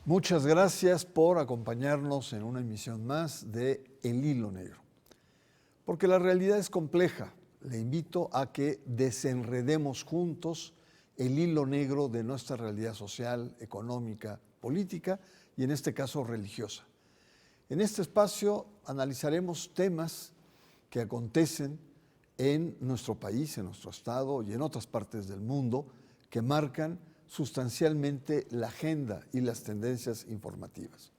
Muchas gracias por acompañarnos en una emisión más de El Hilo Negro. Porque la realidad es compleja. Le invito a que desenredemos juntos el hilo negro de nuestra realidad social, económica, política y en este caso religiosa. En este espacio analizaremos temas que acontecen en nuestro país, en nuestro estado y en otras partes del mundo que marcan sustancialmente la agenda y las tendencias informativas.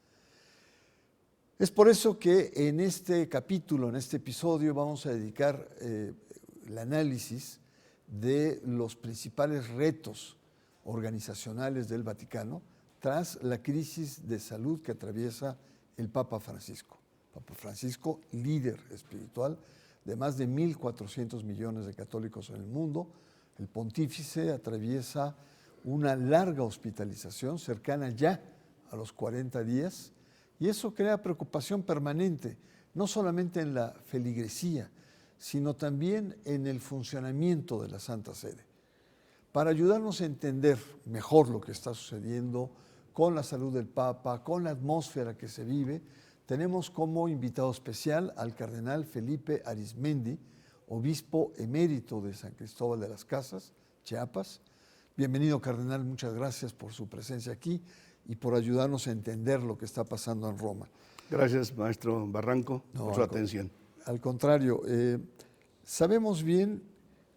Es por eso que en este capítulo, en este episodio, vamos a dedicar el análisis de los principales retos organizacionales del Vaticano tras la crisis de salud que atraviesa el Papa Francisco. Papa Francisco, líder espiritual de más de 1.400 millones de católicos en el mundo, el pontífice atraviesa una larga hospitalización cercana ya a los 40 días y eso crea preocupación permanente, no solamente en la feligresía, sino también en el funcionamiento de la Santa Sede. Para ayudarnos a entender mejor lo que está sucediendo con la salud del Papa, con la atmósfera que se vive, tenemos como invitado especial al cardenal Felipe Arizmendi, obispo emérito de San Cristóbal de las Casas, Chiapas. Bienvenido, cardenal, muchas gracias por su presencia aquí y por ayudarnos a entender lo que está pasando en Roma. Gracias, maestro Barranco, por su atención. Al contrario, sabemos bien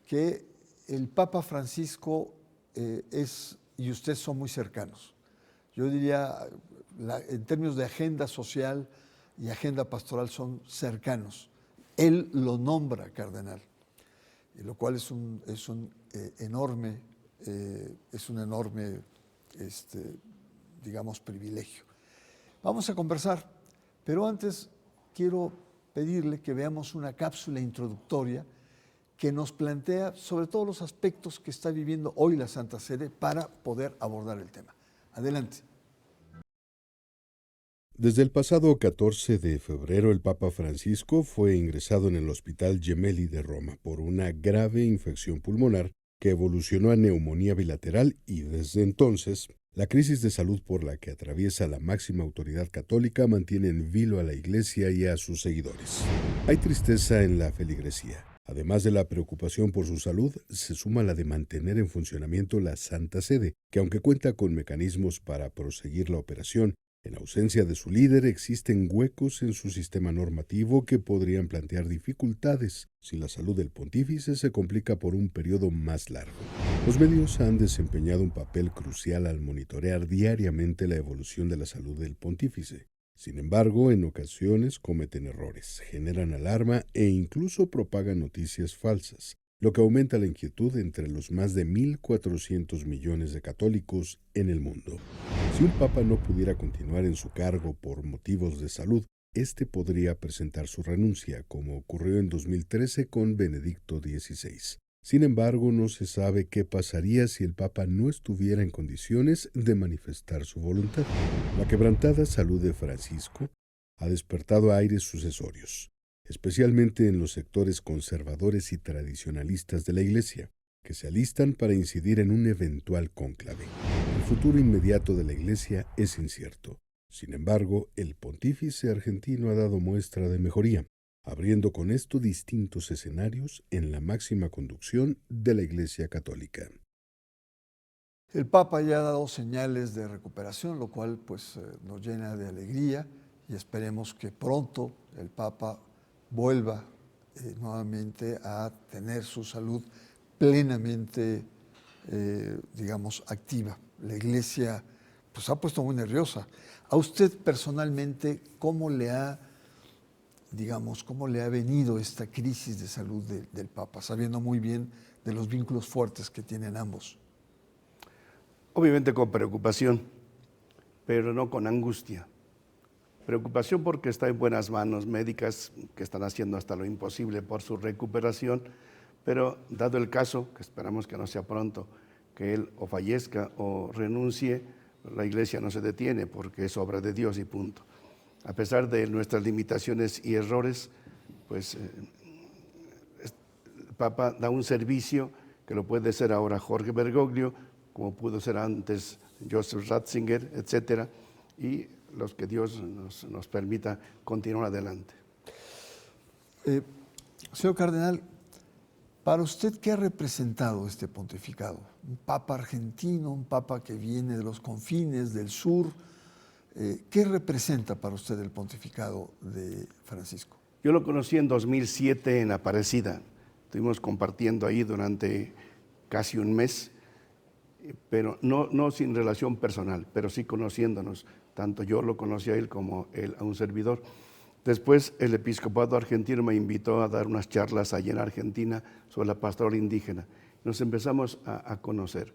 que el Papa Francisco y usted son muy cercanos. Yo diría, en términos de agenda social y agenda pastoral son cercanos. Él lo nombra cardenal, lo cual es un enorme digamos, privilegio. Vamos a conversar, pero antes quiero pedirle que veamos una cápsula introductoria que nos plantea sobre todos los aspectos que está viviendo hoy la Santa Sede para poder abordar el tema. Adelante. Desde el pasado 14 de febrero, el Papa Francisco fue ingresado en el Hospital Gemelli de Roma por una grave infección pulmonar que evolucionó a neumonía bilateral y desde entonces, la crisis de salud por la que atraviesa la máxima autoridad católica mantiene en vilo a la Iglesia y a sus seguidores. Hay tristeza en la feligresía. Además de la preocupación por su salud, se suma la de mantener en funcionamiento la Santa Sede, que aunque cuenta con mecanismos para proseguir la operación, en ausencia de su líder existen huecos en su sistema normativo que podrían plantear dificultades si la salud del pontífice se complica por un periodo más largo. Los medios han desempeñado un papel crucial al monitorear diariamente la evolución de la salud del pontífice. Sin embargo, en ocasiones cometen errores, generan alarma e incluso propagan noticias falsas, lo que aumenta la inquietud entre los más de 1.400 millones de católicos en el mundo. Si un papa no pudiera continuar en su cargo por motivos de salud, este podría presentar su renuncia, como ocurrió en 2013 con Benedicto XVI. Sin embargo, no se sabe qué pasaría si el Papa no estuviera en condiciones de manifestar su voluntad. La quebrantada salud de Francisco ha despertado aires sucesorios, especialmente en los sectores conservadores y tradicionalistas de la Iglesia, que se alistan para incidir en un eventual cónclave. El futuro inmediato de la Iglesia es incierto. Sin embargo, el pontífice argentino ha dado muestra de mejoría, abriendo con esto distintos escenarios en la máxima conducción de la Iglesia Católica. El Papa ya ha dado señales de recuperación, lo cual nos llena de alegría y esperemos que pronto el Papa vuelva nuevamente a tener su salud plenamente, activa. La Iglesia se ha puesto muy nerviosa. A usted personalmente, ¿cómo le ha venido esta crisis de salud del Papa, sabiendo muy bien de los vínculos fuertes que tienen ambos? Obviamente con preocupación, pero no con angustia. Preocupación porque está en buenas manos médicas que están haciendo hasta lo imposible por su recuperación, pero dado el caso, que esperamos que no sea pronto, que él o fallezca o renuncie, la Iglesia no se detiene porque es obra de Dios y punto. A pesar de nuestras limitaciones y errores, el Papa da un servicio que lo puede ser ahora Jorge Bergoglio, como pudo ser antes Joseph Ratzinger, etcétera, y los que Dios nos permita continuar adelante. Señor Cardenal, para usted, ¿qué ha representado este pontificado? Un papa argentino, un papa que viene de los confines del sur. ¿Qué representa para usted el pontificado de Francisco? Yo lo conocí en 2007 en Aparecida. Estuvimos compartiendo ahí durante casi un mes, pero no sin relación personal, pero sí conociéndonos. Tanto yo lo conocí a él como él a un servidor. Después el episcopado argentino me invitó a dar unas charlas allí en Argentina sobre la pastoral indígena. Nos empezamos a conocer.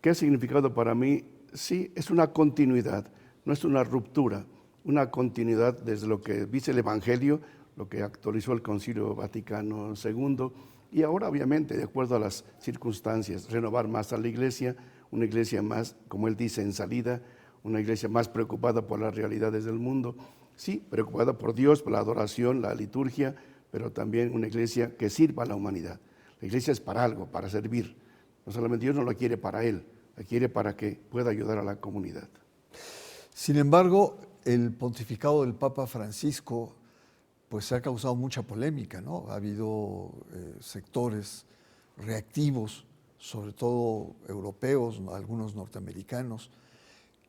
¿Qué ha significado para mí? Sí, es una continuidad, no es una ruptura, una continuidad desde lo que dice el Evangelio, lo que actualizó el Concilio Vaticano II, y ahora obviamente, de acuerdo a las circunstancias, renovar más a la iglesia, una iglesia más, como él dice, en salida, una iglesia más preocupada por las realidades del mundo, sí, preocupada por Dios, por la adoración, la liturgia, pero también una iglesia que sirva a la humanidad. La iglesia es para algo, para servir. No solamente Dios no la quiere para él, la quiere para que pueda ayudar a la comunidad. Sin embargo, el pontificado del Papa Francisco pues ha causado mucha polémica, ¿no? Ha habido sectores reactivos, sobre todo europeos, algunos norteamericanos,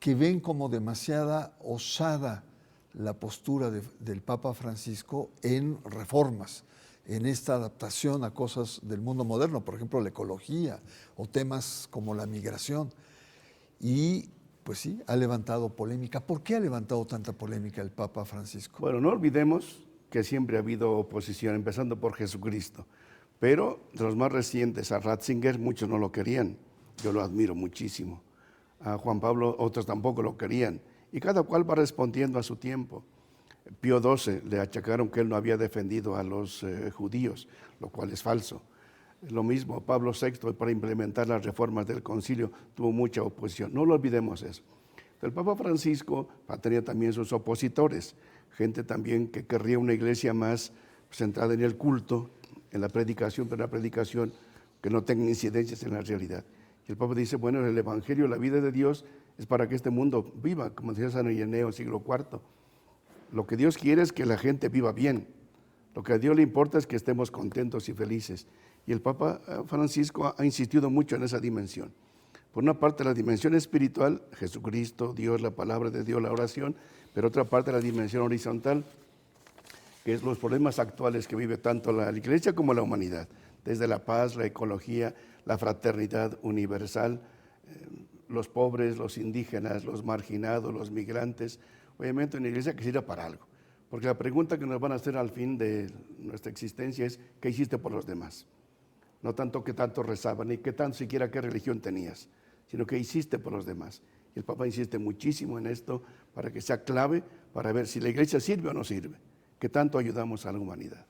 que ven como demasiada osada la postura del Papa Francisco en reformas, en esta adaptación a cosas del mundo moderno, por ejemplo, la ecología o temas como la migración. Y pues sí, ha levantado polémica. ¿Por qué ha levantado tanta polémica el Papa Francisco? Bueno, no olvidemos que siempre ha habido oposición, empezando por Jesucristo. Pero de los más recientes, a Ratzinger, muchos no lo querían. Yo lo admiro muchísimo. A Juan Pablo, otros tampoco lo querían. Y cada cual va respondiendo a su tiempo. Pío XII le achacaron que él no había defendido a los judíos, lo cual es falso. Lo mismo, Pablo VI, para implementar las reformas del concilio, tuvo mucha oposición. No lo olvidemos eso. El Papa Francisco tenía también sus opositores, gente también que querría una iglesia más centrada en el culto, en la predicación, pero la predicación que no tenga incidencias en la realidad. Y el Papa dice, bueno, el Evangelio, la vida de Dios, es para que este mundo viva, como decía San Ireneo, siglo IV. Lo que Dios quiere es que la gente viva bien. Lo que a Dios le importa es que estemos contentos y felices. Y el Papa Francisco ha insistido mucho en esa dimensión. Por una parte, la dimensión espiritual, Jesucristo, Dios, la palabra de Dios, la oración, pero otra parte, la dimensión horizontal, que es los problemas actuales que vive tanto la iglesia como la humanidad, desde la paz, la ecología, la fraternidad universal, los pobres, los indígenas, los marginados, los migrantes, obviamente una iglesia que sirva para algo. Porque la pregunta que nos van a hacer al fin de nuestra existencia es, ¿qué hiciste por los demás? No tanto qué tanto rezaban, ni qué tanto siquiera qué religión tenías, sino qué hiciste por los demás. Y el Papa insiste muchísimo en esto para que sea clave para ver si la iglesia sirve o no sirve, qué tanto ayudamos a la humanidad.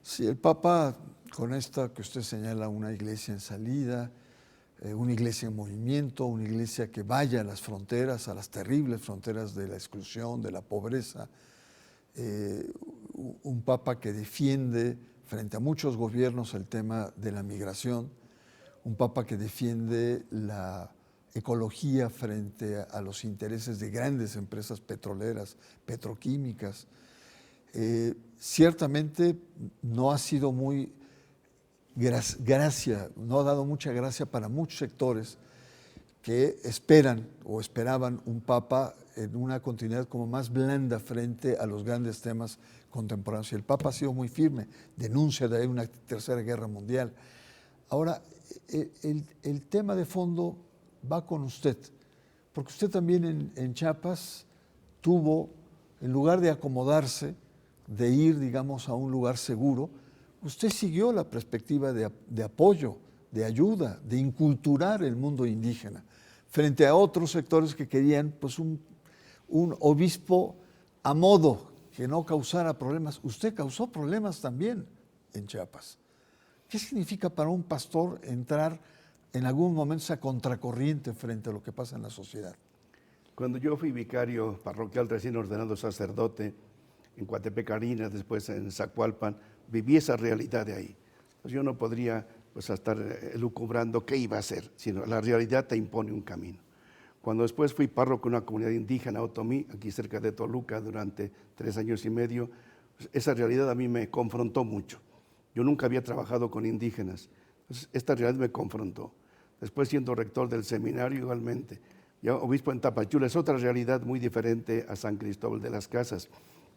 Sí, el Papa, con esta que usted señala, una iglesia en salida, una iglesia en movimiento, una iglesia que vaya a las fronteras, a las terribles fronteras de la exclusión, de la pobreza, un Papa que defiende frente a muchos gobiernos el tema de la migración, un Papa que defiende la ecología frente a los intereses de grandes empresas petroleras, petroquímicas. Ciertamente no ha sido muy gracia, no ha dado mucha gracia para muchos sectores que esperan o esperaban un Papa en una continuidad como más blanda frente a los grandes temas contemporáneos. Y el Papa ha sido muy firme, denuncia de una tercera guerra mundial. Ahora, el tema de fondo va con usted, porque usted también en Chiapas tuvo, en lugar de acomodarse, de ir, digamos, a un lugar seguro, usted siguió la perspectiva de apoyo, de ayuda, de inculturar el mundo indígena, frente a otros sectores que querían pues, un obispo a modo, que no causara problemas. Usted causó problemas también en Chiapas. ¿Qué significa para un pastor entrar en algún momento esa contracorriente frente a lo que pasa en la sociedad? Cuando yo fui vicario parroquial recién ordenado sacerdote en Coatepec, Arinas, después en Zacualpan, viví esa realidad de ahí. Pues yo no podría pues, estar elucubrando qué iba a hacer, sino la realidad te impone un camino. Cuando después fui párroco en una comunidad indígena, Otomí, aquí cerca de Toluca, durante 3 años y medio, pues, esa realidad a mí me confrontó mucho. Yo nunca había trabajado con indígenas, entonces esta realidad me confrontó. Después siendo rector del seminario igualmente, ya obispo en Tapachula, es otra realidad muy diferente a San Cristóbal de las Casas.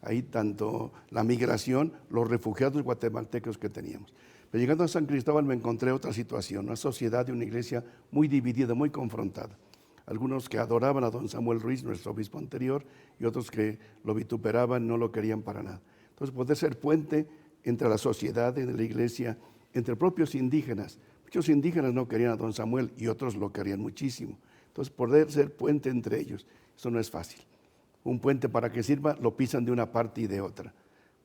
Ahí tanto la migración, los refugiados guatemaltecos que teníamos. Pero llegando a San Cristóbal me encontré otra situación, una sociedad y una iglesia muy dividida, muy confrontada. Algunos que adoraban a don Samuel Ruiz, nuestro obispo anterior, y otros que lo vituperaban, no lo querían para nada. Entonces poder ser puente entre la sociedad, entre la iglesia, entre propios indígenas. Muchos indígenas no querían a don Samuel y otros lo querían muchísimo. Entonces poder ser puente entre ellos, eso no es fácil. Un puente para que sirva lo pisan de una parte y de otra.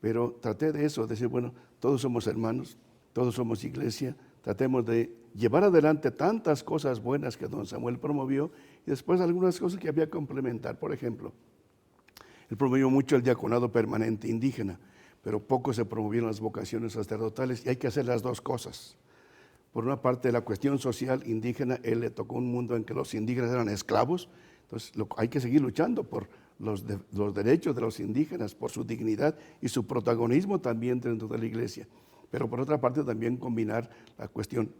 Pero traté de eso, de decir, bueno, todos somos hermanos, todos somos iglesia, tratemos de llevar adelante tantas cosas buenas que don Samuel promovió y después algunas cosas que había que complementar. Por ejemplo, él promovió mucho el diaconado permanente indígena, pero poco se promovieron las vocaciones sacerdotales y hay que hacer las dos cosas. Por una parte, la cuestión social indígena, él le tocó un mundo en que los indígenas eran esclavos, entonces hay que seguir luchando por los derechos de los indígenas, por su dignidad y su protagonismo también dentro de la iglesia. Pero por otra parte también combinar la cuestión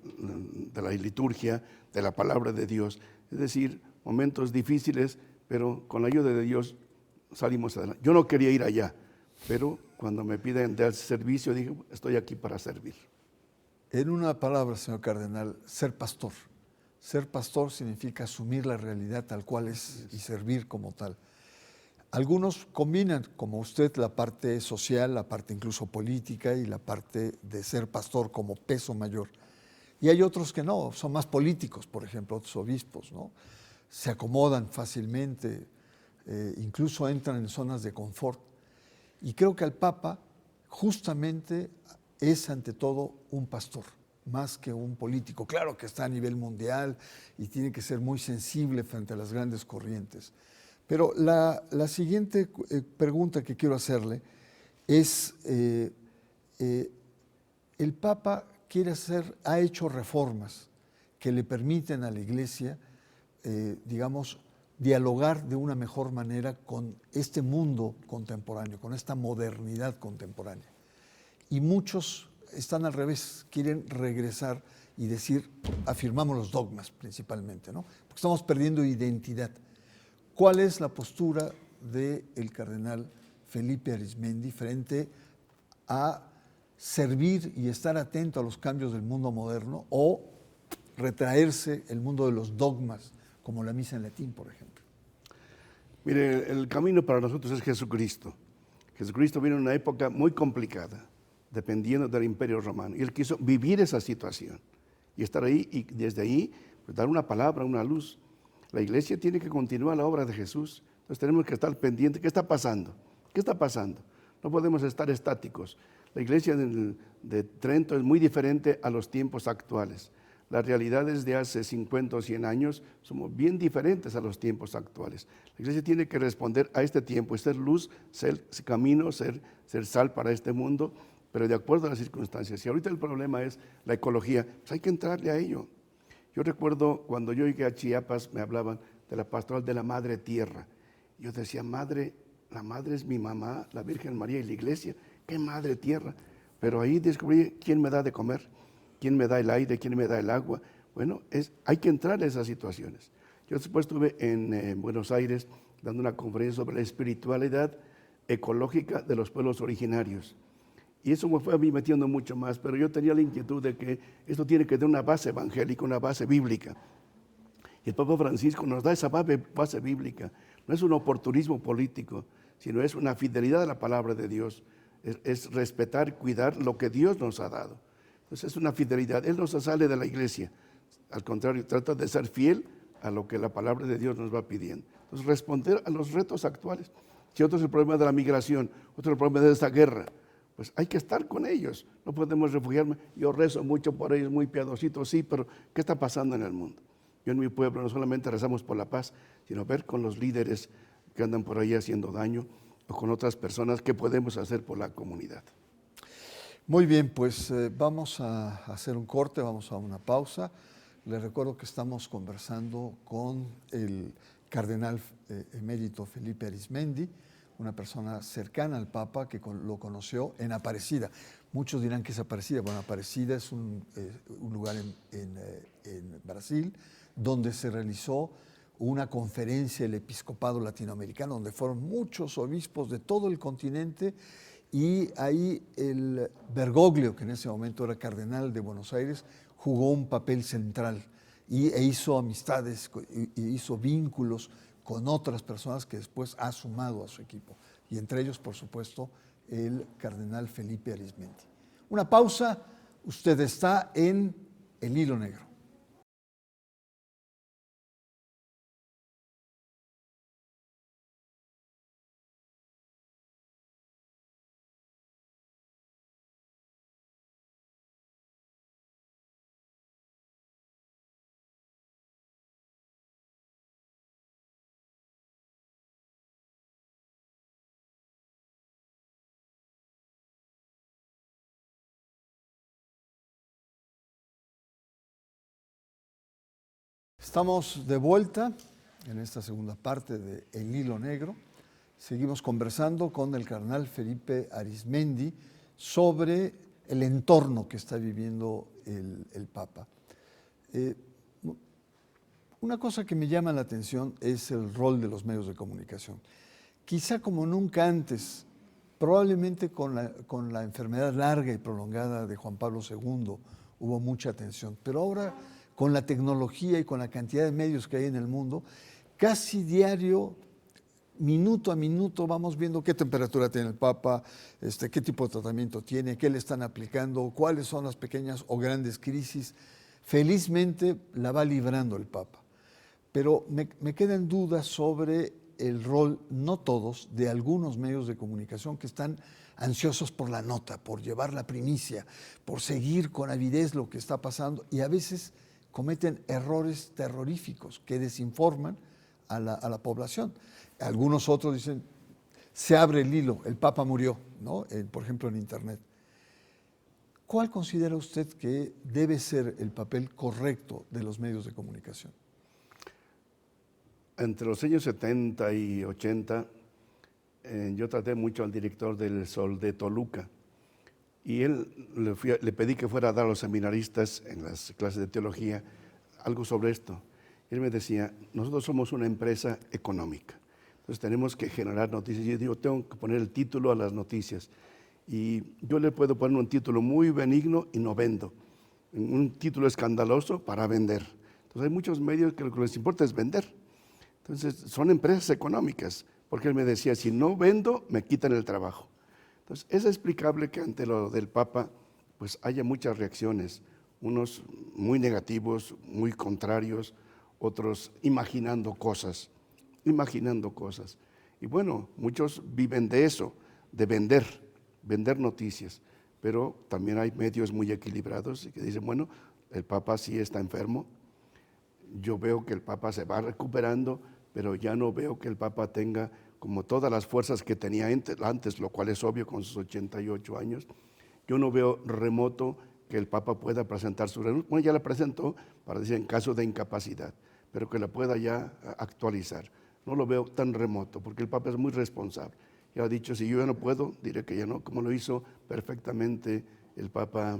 de la liturgia, de la palabra de Dios, es decir, momentos difíciles, pero con la ayuda de Dios salimos adelante. Yo no quería ir allá, pero cuando me piden dar servicio, dije, estoy aquí para servir. En una palabra, señor cardenal, ser pastor. Ser pastor significa asumir la realidad tal cual es y servir como tal. Algunos combinan, como usted, la parte social, la parte incluso política y la parte de ser pastor como peso mayor. Y hay otros que no, son más políticos, por ejemplo, otros obispos, ¿no? Se acomodan fácilmente, incluso entran en zonas de confort. Y creo que el Papa justamente es ante todo un pastor, más que un político. Claro que está a nivel mundial y tiene que ser muy sensible frente a las grandes corrientes. Pero la siguiente pregunta que quiero hacerle es, el Papa ha hecho reformas que le permiten a la Iglesia, digamos, dialogar de una mejor manera con este mundo contemporáneo, con esta modernidad contemporánea. Y muchos están al revés, quieren regresar y decir, afirmamos los dogmas principalmente, ¿no? Porque estamos perdiendo identidad. ¿Cuál es la postura del cardenal Felipe Arizmendi frente a servir y estar atento a los cambios del mundo moderno o retraerse el mundo de los dogmas, como la misa en latín, por ejemplo? Mire, el camino para nosotros es Jesucristo. Jesucristo vino en una época muy complicada, dependiendo del Imperio Romano, y él quiso vivir esa situación y estar ahí y desde ahí pues, dar una palabra, una luz. La iglesia tiene que continuar la obra de Jesús, entonces tenemos que estar pendientes. ¿Qué está pasando? ¿Qué está pasando? No podemos estar estáticos. La iglesia de Trento es muy diferente a los tiempos actuales. Las realidades de hace 50 o 100 años son bien diferentes a los tiempos actuales. La iglesia tiene que responder a este tiempo, ser luz, ser camino, ser sal para este mundo, pero de acuerdo a las circunstancias. Y ahorita el problema es la ecología, pues hay que entrarle a ello. Yo recuerdo cuando yo llegué a Chiapas, me hablaban de la pastoral de la Madre Tierra. Yo decía, la madre es mi mamá, la Virgen María y la iglesia. ¿Qué Madre Tierra? Pero ahí descubrí quién me da de comer, quién me da el aire, quién me da el agua. Bueno, hay que entrar a esas situaciones. Yo después estuve en Buenos Aires dando una conferencia sobre la espiritualidad ecológica de los pueblos originarios. Y eso me fue a mí metiendo mucho más, pero yo tenía la inquietud de que esto tiene que tener una base evangélica, una base bíblica. Y el Papa Francisco nos da esa base bíblica. No es un oportunismo político, sino es una fidelidad a la palabra de Dios. Es respetar, cuidar lo que Dios nos ha dado. Entonces es una fidelidad. Él no se sale de la iglesia. Al contrario, trata de ser fiel a lo que la palabra de Dios nos va pidiendo. Entonces responder a los retos actuales. Si otro es el problema de la migración, otro es el problema de esta guerra, pues hay que estar con ellos, no podemos refugiarme. Yo rezo mucho por ellos, muy piadosito, sí, pero ¿qué está pasando en el mundo? Yo en mi pueblo no solamente rezamos por la paz, sino ver con los líderes que andan por ahí haciendo daño o con otras personas qué podemos hacer por la comunidad. Muy bien, pues vamos a hacer un corte, vamos a una pausa. Les recuerdo que estamos conversando con el cardenal emérito Felipe Arizmendi, una persona cercana al Papa que lo conoció en Aparecida. Muchos dirán que es Aparecida. Bueno, Aparecida es un lugar en Brasil donde se realizó una conferencia del episcopado latinoamericano, donde fueron muchos obispos de todo el continente, y ahí el Bergoglio, que en ese momento era cardenal de Buenos Aires, jugó un papel central e hizo amistades, e hizo vínculos con otras personas que después ha sumado a su equipo, y entre ellos, por supuesto, el cardenal Felipe Arizmendi. Una pausa, usted está en El Hilo Negro. Estamos de vuelta en esta segunda parte de El Hilo Negro. Seguimos conversando con el cardenal Felipe Arizmendi sobre el entorno que está viviendo el Papa. Una cosa que me llama la atención es el rol de los medios de comunicación. Quizá como nunca antes, probablemente con la enfermedad larga y prolongada de Juan Pablo II hubo mucha atención, pero ahora con la tecnología y con la cantidad de medios que hay en el mundo, casi diario, minuto a minuto, vamos viendo qué temperatura tiene el Papa, qué tipo de tratamiento tiene, qué le están aplicando, cuáles son las pequeñas o grandes crisis. Felizmente la va librando el Papa. Pero me quedan dudas sobre el rol, no todos, de algunos medios de comunicación que están ansiosos por la nota, por llevar la primicia, por seguir con avidez lo que está pasando, y a veces cometen errores terroríficos que desinforman a la población. Algunos otros dicen, se abre el hilo, el Papa murió, ¿no? Por ejemplo, en Internet. ¿Cuál considera usted que debe ser el papel correcto de los medios de comunicación? Entre los años 70 y 80, yo traté mucho al director del Sol de Toluca, y le pedí que fuera a dar a los seminaristas en las clases de teología algo sobre esto. Él me decía, nosotros somos una empresa económica, entonces tenemos que generar noticias. Yo digo, tengo que poner el título a las noticias, y yo le puedo poner un título muy benigno y no vendo, un título escandaloso para vender. Entonces hay muchos medios que lo que les importa es vender. Entonces son empresas económicas, porque él me decía, si no vendo, me quitan el trabajo. Entonces, es explicable que ante lo del Papa pues haya muchas reacciones, unos muy negativos, muy contrarios, otros imaginando cosas. Y bueno, muchos viven de eso, de vender noticias, pero también hay medios muy equilibrados que dicen, bueno, el Papa sí está enfermo, yo veo que el Papa se va recuperando, pero ya no veo que el Papa tenga como todas las fuerzas que tenía antes, lo cual es obvio con sus 88 años. Yo no veo remoto que el Papa pueda presentar su renuncia. Bueno, ya la presentó para decir en caso de incapacidad, pero que la pueda ya actualizar. No lo veo tan remoto, porque el Papa es muy responsable. Ya ha dicho, si yo ya no puedo, diré que ya no, como lo hizo perfectamente el Papa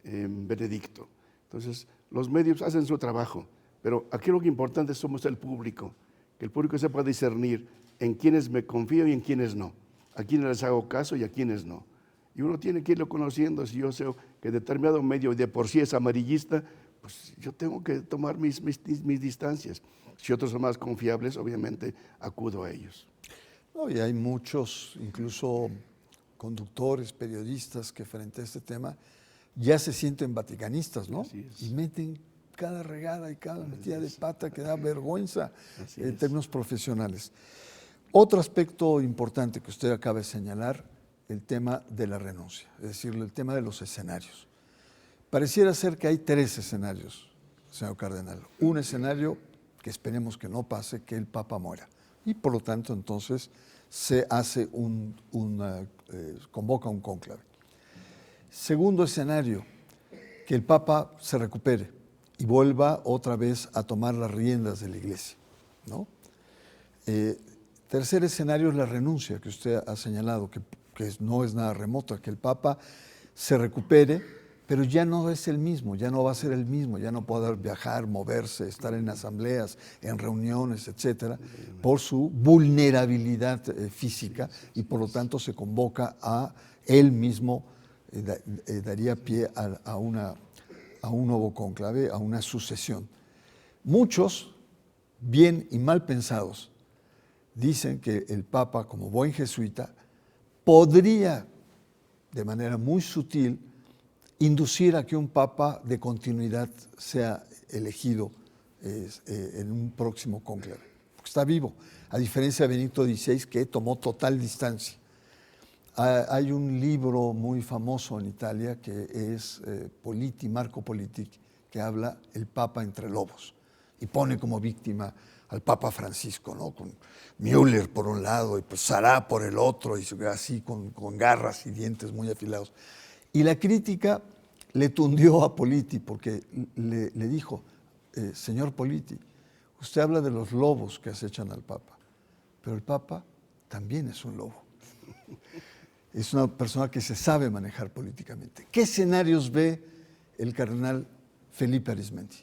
Benedicto. Entonces, los medios hacen su trabajo, pero aquí lo que importante somos el público, que el público sepa discernir en quienes me confío y en quienes no, a quienes les hago caso y a quienes no. Y uno tiene que irlo conociendo. Si yo sé que determinado medio de por sí es amarillista, pues yo tengo que tomar mis distancias. Si otros son más confiables, obviamente acudo a ellos. No, y hay muchos, incluso conductores, periodistas, que frente a este tema ya se sienten vaticanistas, ¿no? Así es. Y meten cada regada y cada metida de pata que da vergüenza en términos profesionales. Otro aspecto importante que usted acaba de señalar, el tema de la renuncia, es decir, el tema de los escenarios. Pareciera ser que hay tres escenarios, señor cardenal. Un escenario que esperemos que no pase, que el Papa muera. Y por lo tanto, entonces, se hace convoca un cónclave. Segundo escenario, que el Papa se recupere y vuelva otra vez a tomar las riendas de la Iglesia, ¿no? Tercer escenario es la renuncia que usted ha señalado, que no es nada remoto, que el Papa se recupere, pero ya no es el mismo, ya no va a ser el mismo, ya no puede viajar, moverse, estar en asambleas, en reuniones, etcétera, por su vulnerabilidad física, y por lo tanto se convoca a él mismo, daría pie a un nuevo cónclave, a una sucesión. Muchos, bien y mal pensados, dicen que el Papa, como buen jesuita, podría, de manera muy sutil, inducir a que un Papa de continuidad sea elegido en un próximo cónclave, porque está vivo, a diferencia de Benedicto XVI, que tomó total distancia. Hay un libro muy famoso en Italia que es Marco Politic, que habla El Papa entre lobos, y pone como víctima al Papa Francisco, ¿no? Con Müller por un lado y pues Sará por el otro, y así con garras y dientes muy afilados. Y la crítica le tundió a Politi porque le dijo, señor Politi, usted habla de los lobos que acechan al Papa, pero el Papa también es un lobo. Es una persona que se sabe manejar políticamente. ¿Qué escenarios ve el cardenal Felipe Arizmendi?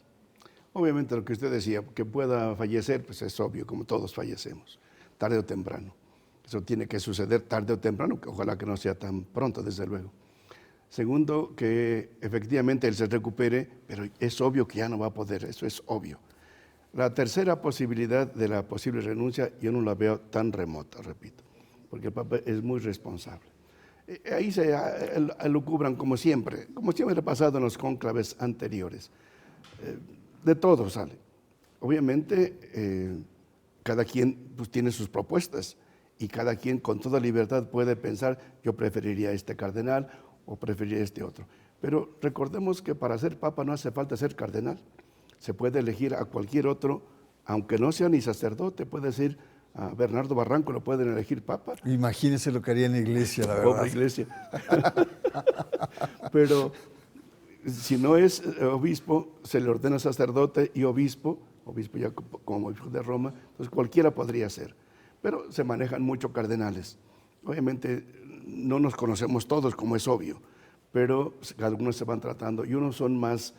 Obviamente lo que usted decía, que pueda fallecer, pues es obvio, como todos fallecemos, tarde o temprano. Eso tiene que suceder tarde o temprano, que ojalá que no sea tan pronto, desde luego. Segundo, que efectivamente él se recupere, pero es obvio que ya no va a poder, eso es obvio. La tercera posibilidad de la posible renuncia, yo no la veo tan remota, repito, porque el Papa es muy responsable. Ahí se elucubran como siempre ha pasado en los cónclaves anteriores. De todo sale. Obviamente, cada quien pues, tiene sus propuestas y cada quien con toda libertad puede pensar, yo preferiría este cardenal o preferiría este otro. Pero recordemos que para ser papa no hace falta ser cardenal. Se puede elegir a cualquier otro, aunque no sea ni sacerdote, puede ser a Bernardo Barranco, lo pueden elegir papa. Imagínense lo que haría en la iglesia, la verdad. Pobre iglesia. Pero si no es obispo, se le ordena sacerdote y obispo ya como obispo de Roma, entonces cualquiera podría ser. Pero se manejan mucho cardenales. Obviamente no nos conocemos todos, como es obvio, pero algunos se van tratando y unos son más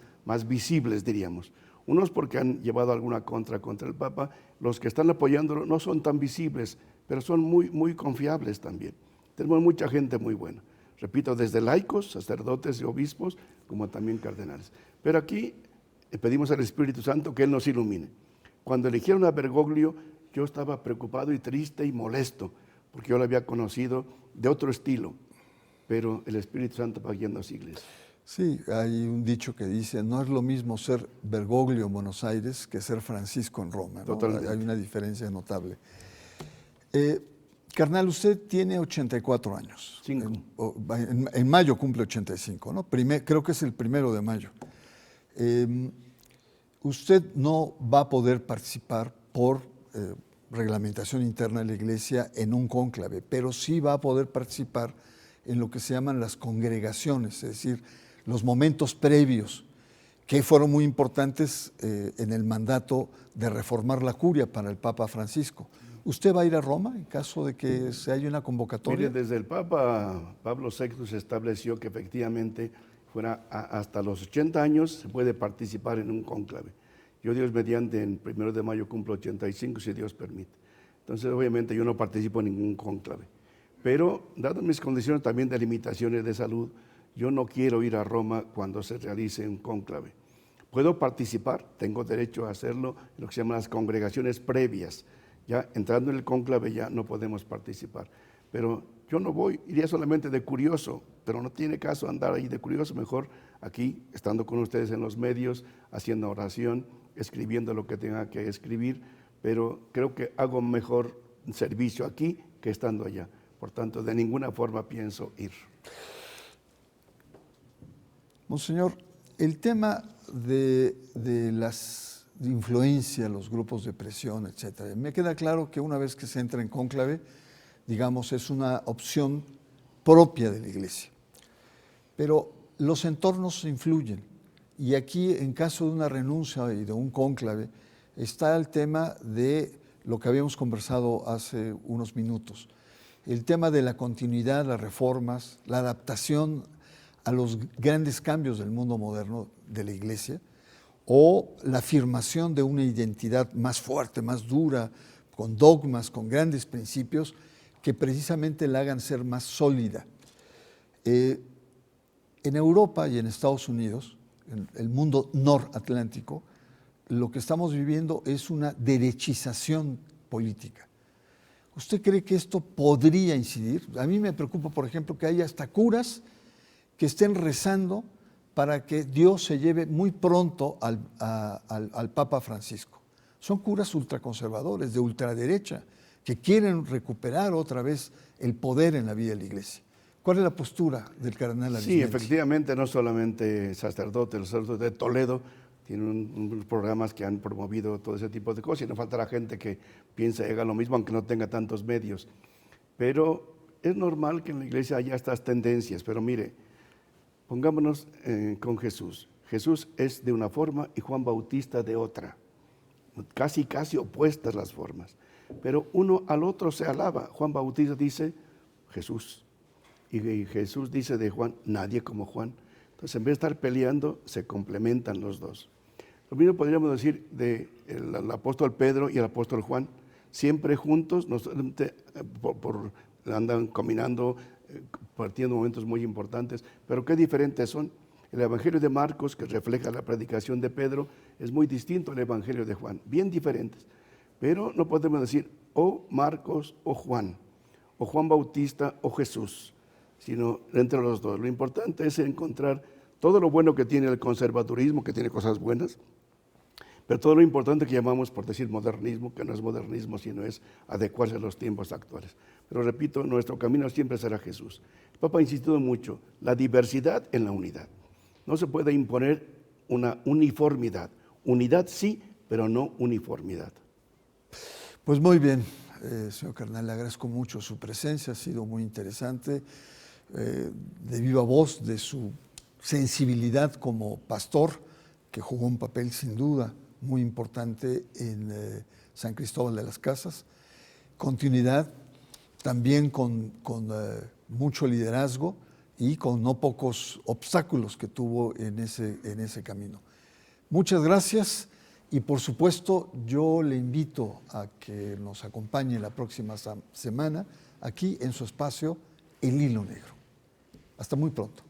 visibles, diríamos. Unos porque han llevado alguna contra el Papa, los que están apoyándolo no son tan visibles, pero son muy confiables también. Tenemos mucha gente muy buena. Repito, desde laicos, sacerdotes y obispos, como también cardenales. Pero aquí pedimos al Espíritu Santo que Él nos ilumine. Cuando eligieron a Bergoglio, yo estaba preocupado y triste y molesto, porque yo lo había conocido de otro estilo, pero el Espíritu Santo va guiando a su iglesia. Sí, hay un dicho que dice, no es lo mismo ser Bergoglio en Buenos Aires que ser Francisco en Roma, ¿no? Totalmente. Hay una diferencia notable. Carnal, usted tiene 84 años. 5. En mayo cumple 85, ¿no? Creo que es el 1 de mayo. Usted no va a poder participar por reglamentación interna de la Iglesia en un cónclave, pero sí va a poder participar en lo que se llaman las congregaciones, es decir, los momentos previos, que fueron muy importantes en el mandato de reformar la curia para el Papa Francisco. ¿Usted va a ir a Roma en caso de que se haya una convocatoria? Mire, desde el Papa Pablo VI se estableció que efectivamente hasta los 80 años se puede participar en un cónclave. Yo, Dios mediante, en 1 de mayo cumplo 85, si Dios permite. Entonces, obviamente, yo no participo en ningún cónclave. Pero, dadas mis condiciones también de limitaciones de salud, yo no quiero ir a Roma cuando se realice un cónclave. Puedo participar, tengo derecho a hacerlo en lo que se llaman las congregaciones previas. Ya entrando en el cónclave ya no podemos participar. Pero yo no voy, iría solamente de curioso, pero no tiene caso andar ahí de curioso, mejor aquí, estando con ustedes en los medios, haciendo oración, escribiendo lo que tenga que escribir, pero creo que hago mejor servicio aquí que estando allá. Por tanto, de ninguna forma pienso ir. Monseñor, el tema de las influencias, los grupos de presión, etcétera, me queda claro que una vez que se entra en cónclave, digamos, es una opción propia de la Iglesia. Pero los entornos influyen. Y aquí, en caso de una renuncia y de un cónclave, está el tema de lo que habíamos conversado hace unos minutos, el tema de la continuidad, las reformas, la adaptación a los grandes cambios del mundo moderno de la Iglesia, o la afirmación de una identidad más fuerte, más dura, con dogmas, con grandes principios, que precisamente la hagan ser más sólida. En Europa y en Estados Unidos, en el mundo noratlántico, lo que estamos viviendo es una derechización política. ¿Usted cree que esto podría incidir? A mí me preocupa, por ejemplo, que haya hasta curas que estén rezando para que Dios se lleve muy pronto al Papa Francisco. Son curas ultraconservadores, de ultraderecha, que quieren recuperar otra vez el poder en la vida de la Iglesia. ¿Cuál es la postura del cardenal Arismendi? Sí, efectivamente, no solamente sacerdotes, los sacerdotes de Toledo tienen unos programas que han promovido todo ese tipo de cosas, y no faltará gente que piensa y haga lo mismo, aunque no tenga tantos medios. Pero es normal que en la Iglesia haya estas tendencias, pero mire, pongámonos con Jesús. Jesús es de una forma y Juan Bautista de otra. Casi opuestas las formas. Pero uno al otro se alaba. Juan Bautista dice Jesús. Y Jesús dice de Juan, nadie como Juan. Entonces, en vez de estar peleando, se complementan los dos. Lo mismo podríamos decir del apóstol Pedro y el apóstol Juan. Siempre juntos, no solamente andan caminando, partiendo momentos muy importantes, pero qué diferentes son. El Evangelio de Marcos, que refleja la predicación de Pedro, es muy distinto al Evangelio de Juan, bien diferentes. Pero no podemos decir o Marcos o Juan Bautista o Jesús, sino entre los dos. Lo importante es encontrar todo lo bueno que tiene el conservadurismo, que tiene cosas buenas, pero todo lo importante que llamamos, por decir, modernismo, que no es modernismo, sino es adecuarse a los tiempos actuales. Pero repito, nuestro camino siempre será Jesús. El Papa ha insistido mucho, la diversidad en la unidad. No se puede imponer una uniformidad. Unidad sí, pero no uniformidad. Pues muy bien, señor cardenal, le agradezco mucho su presencia, ha sido muy interesante, de viva voz, de su sensibilidad como pastor, que jugó un papel sin duda muy importante en San Cristóbal de las Casas, continuidad también con mucho liderazgo y con no pocos obstáculos que tuvo en ese camino. Muchas gracias y por supuesto yo le invito a que nos acompañe la próxima semana aquí en su espacio El Hilo Negro. Hasta muy pronto.